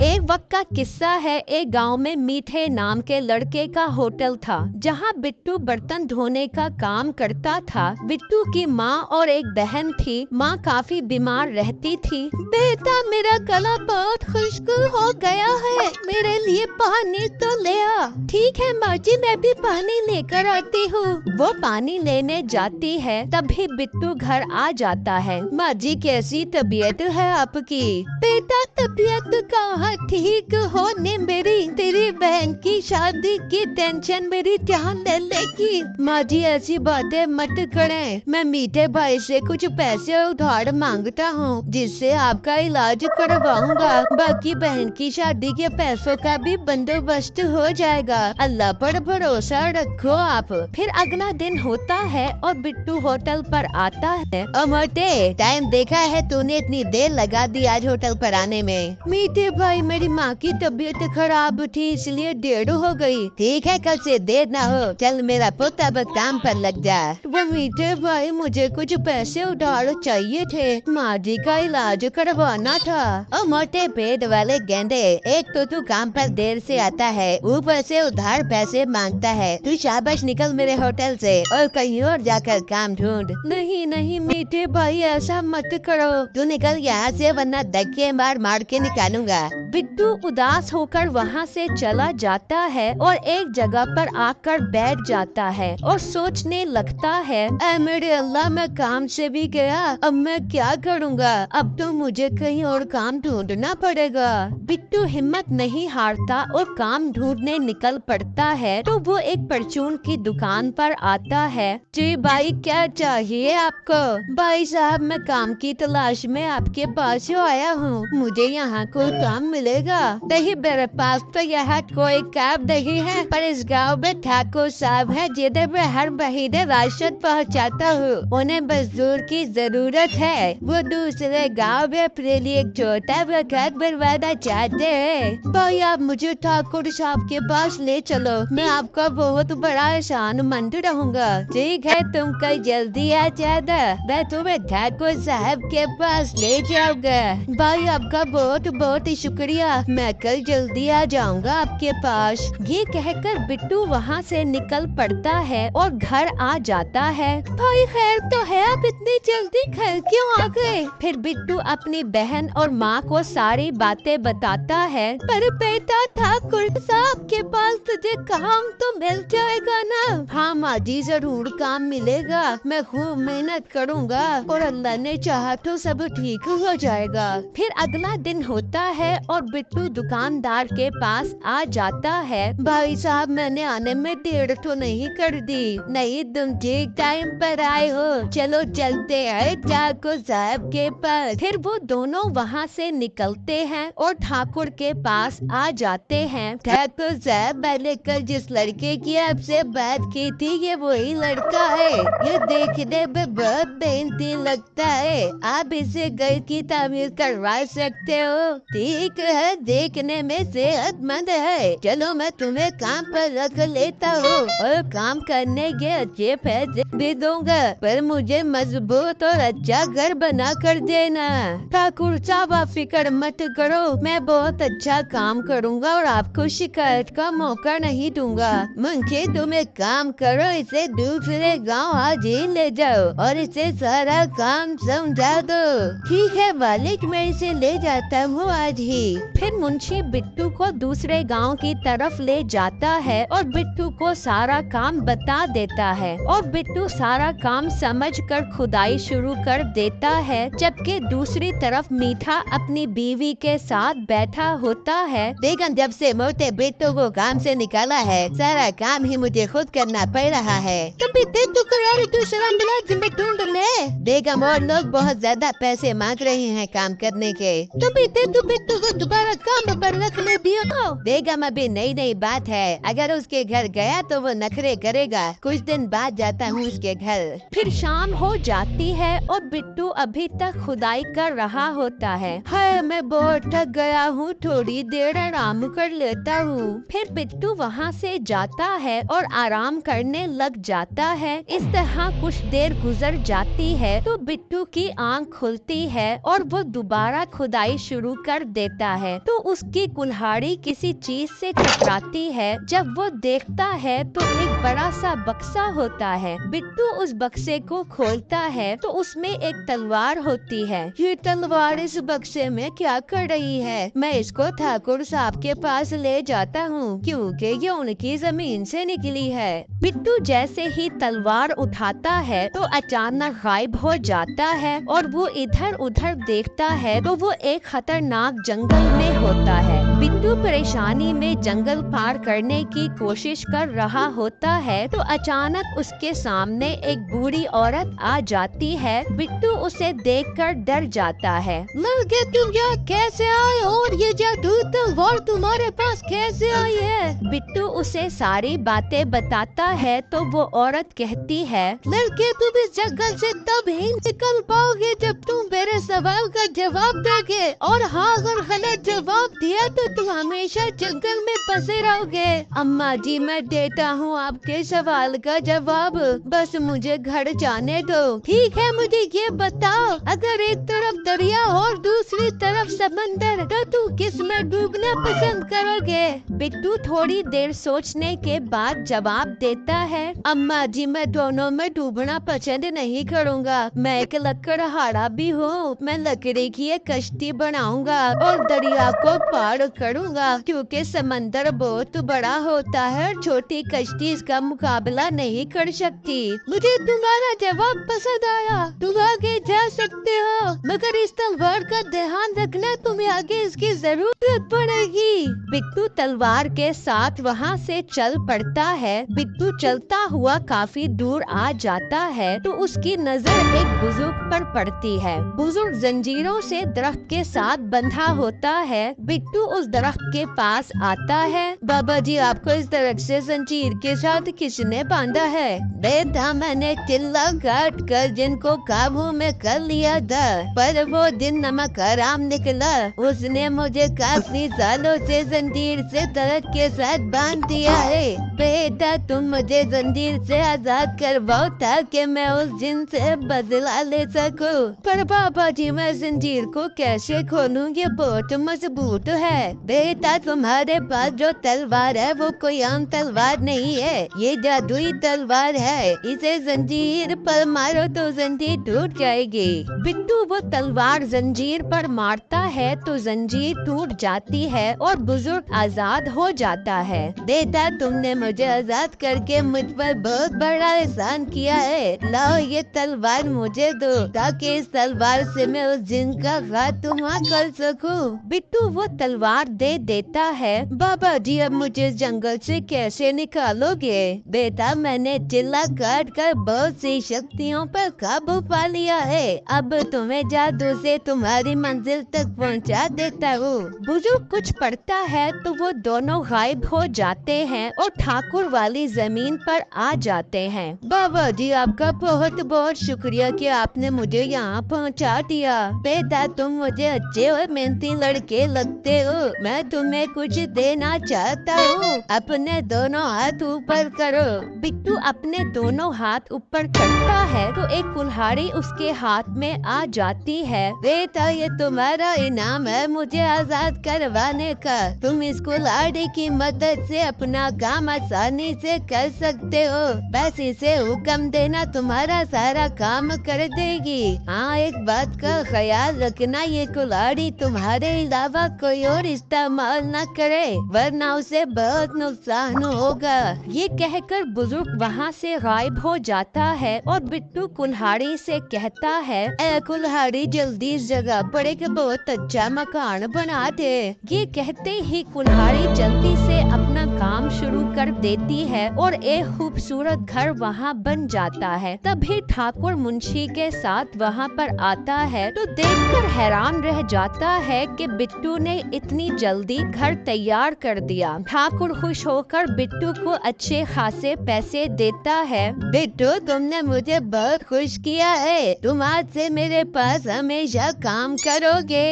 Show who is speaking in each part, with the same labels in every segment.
Speaker 1: एक वक्त का किस्सा है। एक गांव में मीठे नाम के लड़के का होटल था, जहां बिट्टू बर्तन धोने का काम करता था। बिट्टू की माँ और एक बहन थी। माँ काफी बीमार रहती थी। बेटा, मेरा गला बहुत खुश्क हो गया है, मेरे लिए पानी तो ले आ। ठीक है माँ जी, मैं भी पानी लेकर आती हूँ। वो पानी लेने जाती है, तभी बिट्टू घर आ जाता है। माँ जी, कैसी तबीयत है आपकी? बेटा, तबीयत कहाँ ठीक होने मेरी, तेरी बहन की शादी की टेंशन मेरी जान ले लेगी। माँ जी, ऐसी बातें मत करें। मैं मीठे भाई से कुछ पैसे उधार मांगता हूँ, जिससे आपका इलाज करवाऊंगा। बाकी बहन की शादी के पैसों का भी बंदोबस्त हो जाएगा। अल्लाह पर भरोसा रखो आप। फिर अगला दिन होता है और बिट्टू होटल पर आता है। मोटे, टाइम देखा है तूने? इतनी देर लगा दी आज होटल पर आने में। मीठे भाई, मेरी माँ की तबीयत खराब थी, इसलिए देर हो गई। ठीक है, कल से देर ना हो। चल मेरा पुत, अब काम पर लग जा। वो मीठे भाई, मुझे कुछ पैसे उधार चाहिए थे, माँ जी का इलाज करवाना था। ओ मोटे पेट वाले गेंडे, एक तो तू काम पर देर से आता है, ऊपर से उधार पैसे मांगता है। तू शाबाश, निकल मेरे होटल से और कहीं और जाकर काम ढूंढ। नहीं नहीं मीठे भाई, ऐसा मत करो। तू निकल यहाँ से, वरना धक्के मार मार के निकालूंगा। बिट्टू उदास होकर वहाँ से चला जाता है और एक जगह पर आकर बैठ जाता है और सोचने लगता है, ऐ मेरे अल्लाह, मैं काम से भी गया, अब मैं क्या करूँगा? अब तो मुझे कहीं और काम ढूंढना पड़ेगा। बिट्टू हिम्मत नहीं हारता और काम ढूंढने निकल पड़ता है। तो वो एक परचून की दुकान पर आता है। जी भाई, क्या चाहिए आपको? भाई साहब, मैं काम की तलाश में आपके पास आया हूँ, मुझे यहाँ कोई काम मिलेगा? नहीं, मेरे पास तो यहाँ कोई काम नहीं है, पर इस गांव में ठाकुर साहब है, जिन्हें मैं हर महीने राशन पहुँचाता हूँ। उन्हें मजदूर की जरूरत है। वो दूसरे गांव में अपने लिए एक छोटा मकान बनवाना चाहते हैं। भाई, आप मुझे ठाकुर साहब के पास ले चलो, मैं आपका बहुत बड़ा एहसानमंद रहूंगा। ठीक है, तुम कल जल्दी आ जाना, मैं तुम्हें ठाकुर साहब के पास ले जाऊंगा। भाई, आपका बहुत बहुत शुक्रिया, मैं कल जल्दी आ जाऊंगा आपके पास। ये कहकर बिट्टू वहाँ से निकल पड़ता है और घर आ जाता है। भाई, खैर तो है, आप इतनी जल्दी घर क्यों आ गए? फिर बिट्टू अपनी बहन और माँ को सारी बातें बताता है। पर बेटा, ठाकुर साहब के पास तुझे काम तो मिल जाएगा ना? हाँ माँ जी, जरूर काम मिलेगा। मैं खूब मेहनत करूँगा और अल्लाह ने चाहा तो सब ठीक हो जाएगा। फिर अगला दिन होता है और बिट्टू दुकानदार के पास आ जाता है। भाई साहब, मैंने आने में देर तो नहीं कर दी? नहीं, तुम ठीक टाइम पर आए हो। चलो चलते हैं ठाकुर साहब के पास। फिर वो दोनों वहाँ से निकलते हैं और ठाकुर के पास आ जाते हैं। ठाकुर साहब, मैंने कल जिस लड़के की आपसे बात की थी, ये वही लड़का है। ये देखने में बहुत मेहनती लगता है, आप इसे घर की तामीर करवा सकते हो? ठीक है, देखने में सेहतमंद है। चलो, मैं तुम्हें काम पर रख लेता हूँ और काम करने के अच्छे पैसे भी दूंगा, पर मुझे मजबूत और अच्छा घर बना कर देना। ठाकुर साहब, आप फिक्र मत करो, मैं बहुत अच्छा काम करूँगा और आपको शिकायत का मौका नहीं दूंगा। मुंशी, तुम एक काम करो, इसे दूसरे गांव आज ही ले जाओ और इसे सारा काम समझा दो। ठीक है मालिक, मैं इसे ले जाता हूँ आज ही। फिर मुंशी बिट्टू को दूसरे गांव की तरफ ले जाता है और बिट्टू को सारा काम बता देता है और बिट्टू सारा काम समझकर खुदाई शुरू कर देता है। जबकि दूसरी तरफ मीठा अपनी बीवी के साथ बैठा होता है। बेगम, जब से मोटे बिट्टू को काम से निकाला है, सारा काम ही मुझे खुद करना पड़ रहा है। कभी बिट्टू को यार दूसरा मुलाजिम ढूंढ ले। बेगम, और लोग बहुत ज्यादा पैसे मांग रहे हैं काम करने के। कभी बिट्टू को दोबारा काम पर रखने दियो। बेगम, अभी नई नई बात है, अगर उसके घर गया तो वो नखरे करेगा। कुछ दिन बाद जाता हूँ उसके घर। फिर शाम हो जाती है और बिट्टू अभी तक खुदाई कर रहा होता है। हाय, मैं बहुत थक गया हूँ, थोड़ी देर आराम कर लेता हूँ। फिर बिट्टू वहाँ से जाता है और आराम करने लग जाता है। इस तरह कुछ देर गुजर जाती है तो बिट्टू की आंख खुलती है और वो दोबारा खुदाई शुरू कर देता है तो उसकी कुल्हाड़ी किसी चीज से टकराती है। जब वो देखता है तो एक बड़ा सा बक्सा होता है। बिट्टू उस बक्से को खोलता है तो उसमें एक तलवार होती है। ये तलवार इस बक्से में क्या कर रही है? मैं इसको ठाकुर साहब के पास ले जाता हूँ क्योंकि ये उनकी जमीन से निकली है। बिट्टू जैसे ही तलवार उठाता है तो अचानक गायब हो जाता है और वो इधर उधर देखता है तो वो एक खतरनाक जंगल में होता है। बिट्टू परेशानी में जंगल पार करने की कोशिश कर रहा होता है तो अचानक उसके सामने एक बूढ़ी औरत आ जाती है। बिट्टू उसे देखकर डर जाता है। लड़के तुम यहाँ कैसे आए और ये जादू तलवार तुम्हारे पास कैसे आई है? बिट्टू उसे सारी बातें बताता है तो वो औरत कहती है, लड़के तुम इस जंगल से तब ही निकल पाओगे जब तुम मेरे सवाल का जवाब दोगे और हाँ अगर गलत जवाब दिया तो तुम हमेशा जंगल में फंसे रहोगे। अम्मा जी मैं देता हूँ आपके सवाल का जवाब, बस मुझे घर जाने दो। ठीक है मुझे ये बताओ, अगर एक तरफ दरिया और दूसरी तरफ समंदर तो तुम किस में डूबना पसंद करोगे? बिट्टू थोड़ी देर सोचने के बाद जवाब देता है, अम्मा जी मैं दोनों में डूबना पसंद नहीं करूँगा। मैं एक लकड़हारा भी हूँ, मैं लकड़ी की एक कश्ती बनाऊंगा और दरिया को पार करूँगा क्योंकि समंदर बहुत बड़ा होता है, छोटी कश्ती इसका मुकाबला नहीं कर सकती। मुझे तुम्हारा जवाब पसंद आया, तुम आगे जा सकते हो मगर इस तलवार का ध्यान रखना, तुम्हें आगे इसकी जरूरत पड़ेगी। बिट्टू तलवार के साथ वहाँ से चल पड़ता है। बिट्टू चलता हुआ काफी दूर आ जाता है तो उसकी नजर एक बुजुर्ग पर पड़ती है। बुजुर्ग जंजीरों से दरख्त के साथ बंधा होता है। बिट्टू उस दरख्त के पास आता है। बाबा जी आपको इस दरख्त से जंजीर के साथ किसने बांधा है? बेटा मैंने चिल्ला काट कर जिनको काबू में कर लिया था, पर वो दिन नमक हराम निकला। उसने मुझे काफी सालों से जंजीर से दरख्त के साथ बांध दिया है। बेटा तुम मुझे जंजीर से आजाद करवाओ ताकि मैं उस जिन से बदला ले सकूं। पर बाबा जी मैं जंजीर को कैसे खोलूं? ये बहुत मजबूत है। बेटा तुम्हारे पास जो तलवार है वो कोई आम तलवार नहीं है, ये जादुई तलवार है। इसे जंजीर पर मारो तो जंजीर टूट जाएगी। बिट्टू वो तलवार जंजीर पर मारता है तो जंजीर टूट जाती है और बुजुर्ग आजाद हो जाता है। बेटा तुमने मुझे आजाद करके मुझ पर बहुत बड़ा एहसान किया है। लाओ ये तलवार मुझे दो ताकि इस तलवार से मैं उस जिन का खात्मा कर सकूं। बिट्टू वो तलवार दे देता है। बाबा जी अब मुझे जंगल से कैसे निकालोगे? बेटा मैंने चिल्ला काट कर बहुत सी शक्तियों पर काबू पा लिया है, अब तुम्हें जादू से तुम्हारी मंजिल तक पहुंचा देता हूँ। बुजुर्ग कुछ पढ़ता है तो वो दोनों गायब हो जाते हैं और ठाकुर वाली जमीन पर आ जाते हैं। बाबा जी आपका बहुत बहुत शुक्रिया कि आपने मुझे यहाँ पहुँचा दिया। बेटा तुम मुझे अच्छे और मेहनती लड़के लगते हो, मैं तुम्हें कुछ देना चाहता हूँ। अपने दोनों हाथ ऊपर करो। बिट्टू अपने दोनों हाथ ऊपर करता है तो एक कुल्हाड़ी उसके हाथ में आ जाती है। बेटा ये तुम्हारा इनाम है मुझे आजाद करवाने का। तुम इस कुल्हाड़ी की मदद से अपना काम आसानी से कर सकते हो, बस इसे हुक्म देना तुम्हारा सारा काम कर देगी। हाँ एक बात का ख्याल रखना, ये कुल्हाड़ी तुम्हारे अलावा कोई और इस्तेमाल न करे वरना उसे बहुत नुकसान होगा। ये कहकर बुजुर्ग वहाँ से गायब हो जाता है और बिट्टू कुल्हाड़ी से कहता है, ए कुल्हाड़ी जल्दी इस जगह पर एक बहुत अच्छा मकान बना दे। ये कहते ही कुल्हाड़ी जल्दी से अपना काम शुरू कर देती है और एक खूबसूरत घर वहाँ बन जाता है। तभी ठाकुर मुंशी के साथ वहाँ पर आता है तो देखकर हैरान रह जाता है कि बिट्टू ने इतनी जल्दी घर तैयार कर दिया। ठाकुर खुश होकर बिट्टू को अच्छे खासे पैसे देता है। बिट्टू तुमने मुझे बहुत खुश किया है, तुम आज से मेरे पास हमेशा काम करोगे।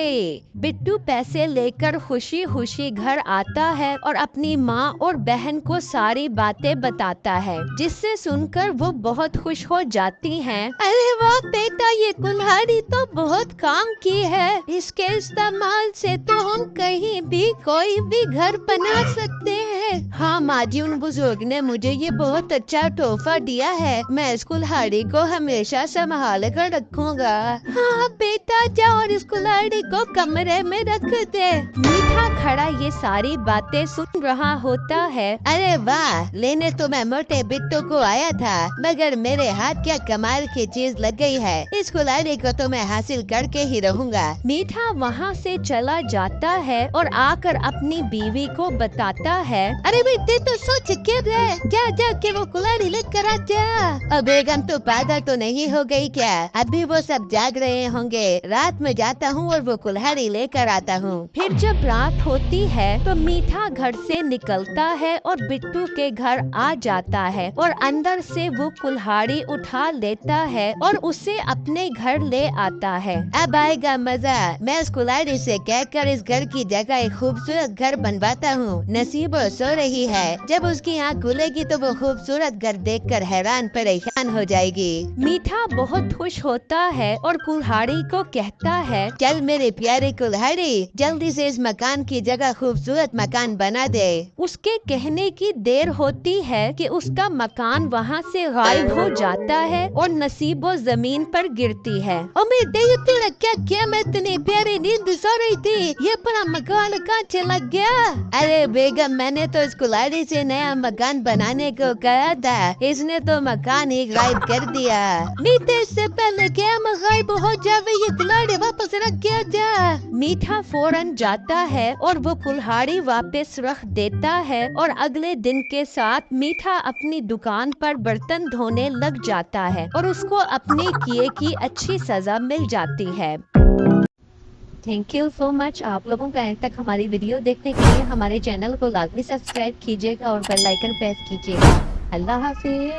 Speaker 1: बिट्टू पैसे लेकर खुशी खुशी घर आता है और अपनी माँ माँ और बहन को सारी बातें बताता है, जिससे सुनकर वो बहुत खुश हो जाती हैं। अरे वाह बेटा, ये कुल्हाड़ी तो बहुत काम की है। इसके इस्तेमाल से तो हम कहीं भी कोई भी घर बना सकते हैं। हाँ माँ जी, उन बुजुर्ग ने मुझे ये बहुत अच्छा तोहफा दिया है। मैं इस कुल्हाड़ी को हमेशा संभाल कर रखूंगा। हाँ बेटा, जा और इस कुल्हाड़ी को कमरे में रख दे। मीठा खड़ा ये सारी बातें सुन रहा होता है। अरे वाह, लेने तो मैं मोटे बिट्टू को आया था, मगर मेरे हाथ क्या कमाल की चीज लग गई है। इस कुल्हाड़ी को तो मैं हासिल करके ही रहूंगा। मीठा वहाँ से चला जाता है और आकर अपनी बीवी को बताता है। अरे बेटे, तो सोच क्या है, जा जा के वो कुल्हाड़ी लेकर आ जा। अब बेगम तो पागल तो नहीं हो गई क्या? अभी वो सब जाग रहे होंगे। रात में जाता हूँ और वो कुल्हाड़ी लेकर आता हूँ। फिर जब रात होती है तो मीठा घर से निकलता है और बिट्टू के घर आ जाता है और अंदर से वो कुल्हाड़ी उठा लेता है और उसे अपने घर ले आता है। अब आएगा मजा। मैं उस कुल्हाड़ी से कहकर इस घर की जगह एक खूबसूरत घर बनवाता हूँ। नसीबो सो रही है, जब उसकी आँख खुलेगी तो वो खूबसूरत घर देखकर हैरान परेशान हो जाएगी। मीठा बहुत खुश होता है और कुल्हाड़ी को कहता है, चल मेरे प्यारे कुल्हाड़ी, जल्दी से इस मकान की जगह खूबसूरत मकान बना दे। उसके कहने की देर होती है कि उसका मकान वहाँ से गायब हो जाता है और नसीबो जमीन पर गिरती है। तेरा क्या क्या, मैं इतनी प्यारी नींद सो रही थी, ये पूरा मकान कहाँ चला गया? अरे बेगम, मैंने तो इस कुल्हाड़ी से नया मकान बनाने को कहा था, इसने तो मकान ही गायब कर दिया। मीठे, इससे पहले क्या मैं गायब हो जावे, ये कुल्हाड़ी वापस रख के जा। मीठा फौरन जाता है और वो कुल्हाड़ी वापस रख देता है और अगले दिन के साथ मीठा अपनी दुकान पर बर्तन धोने लग जाता है और उसको अपने किए की अच्छी सजा मिल जाती है। थैंक यू सो मच आप लोगों का अंत तक हमारी वीडियो देखने के लिए। हमारे चैनल को लाजमी सब्सक्राइब कीजिएगा और बेल आइकन प्रेस कीजिएगा। अल्लाह हाफिज।